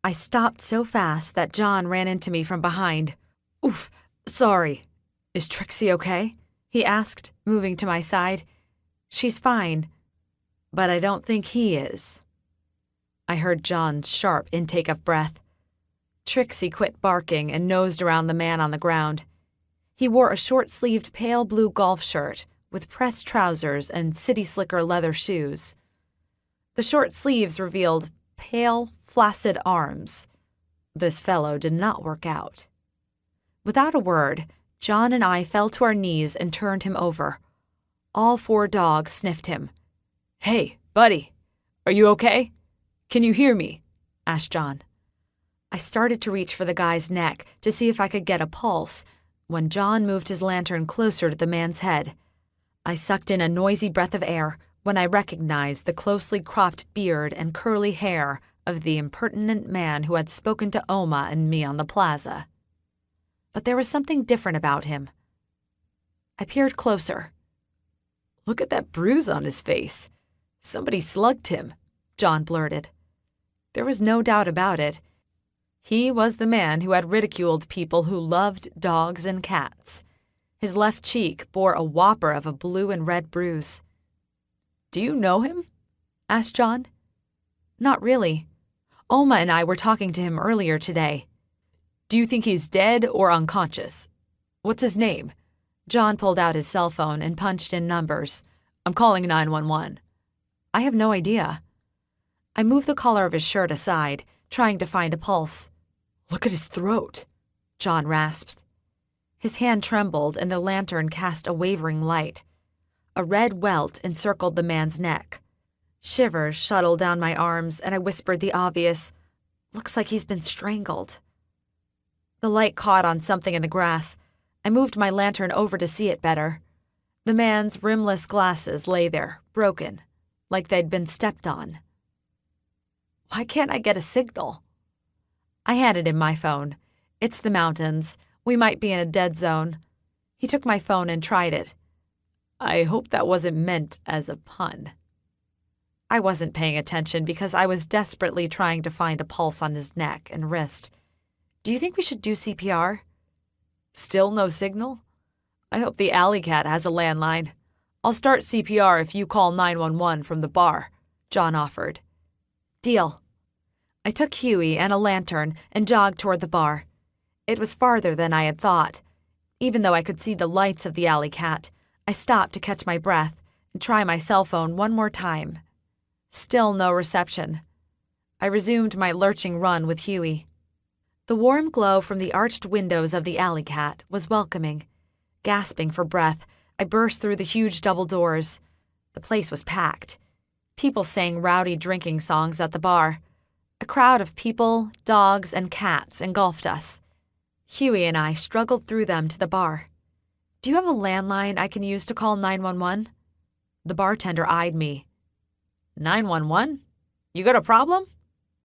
I stopped so fast that John ran into me from behind. "Oof, sorry. Is Trixie okay?" he asked, moving to my side. "She's fine, but I don't think he is." I heard John's sharp intake of breath. Trixie quit barking and nosed around the man on the ground. He wore a short-sleeved pale blue golf shirt with pressed trousers and city slicker leather shoes. The short sleeves revealed pale, flaccid arms. This fellow did not work out. Without a word, John and I fell to our knees and turned him over. All 4 dogs sniffed him. "Hey, buddy, are you okay? Can you hear me?" asked John. I started to reach for the guy's neck to see if I could get a pulse when John moved his lantern closer to the man's head. I sucked in a noisy breath of air when I recognized the closely cropped beard and curly hair of the impertinent man who had spoken to Oma and me on the plaza. But there was something different about him. I peered closer. "Look at that bruise on his face. Somebody slugged him," John blurted. There was no doubt about it. He was the man who had ridiculed people who loved dogs and cats. His left cheek bore a whopper of a blue and red bruise. "Do you know him?" asked John. "Not really. Oma and I were talking to him earlier today." "Do you think he's dead or unconscious? What's his name?" John pulled out his cell phone and punched in numbers. "I'm calling 911. "I have no idea." I moved the collar of his shirt aside, trying to find a pulse. "Look at his throat," John rasped. His hand trembled and the lantern cast a wavering light. A red welt encircled the man's neck. Shivers shuttled down my arms and I whispered the obvious, "Looks like he's been strangled." The light caught on something in the grass. I moved my lantern over to see it better. The man's rimless glasses lay there, broken, like they'd been stepped on. "Why can't I get a signal?" I handed him my phone. "It's the mountains. We might be in a dead zone." He took my phone and tried it. "I hope that wasn't meant as a pun." I wasn't paying attention because I was desperately trying to find a pulse on his neck and wrist. "Do you think we should do CPR?" "Still no signal? I hope the alley cat has a landline. I'll start CPR if you call 911 from the bar," John offered. "Deal." I took Huey and a lantern and jogged toward the bar. It was farther than I had thought. Even though I could see the lights of the alley cat, I stopped to catch my breath and try my cell phone one more time. Still no reception. I resumed my lurching run with Huey. The warm glow from the arched windows of the alley cat was welcoming. Gasping for breath, I burst through the huge double doors. The place was packed. People sang rowdy drinking songs at the bar. A crowd of people, dogs, and cats engulfed us. Huey and I struggled through them to the bar. "Do you have a landline I can use to call 911? The bartender eyed me. 911? You got a problem?"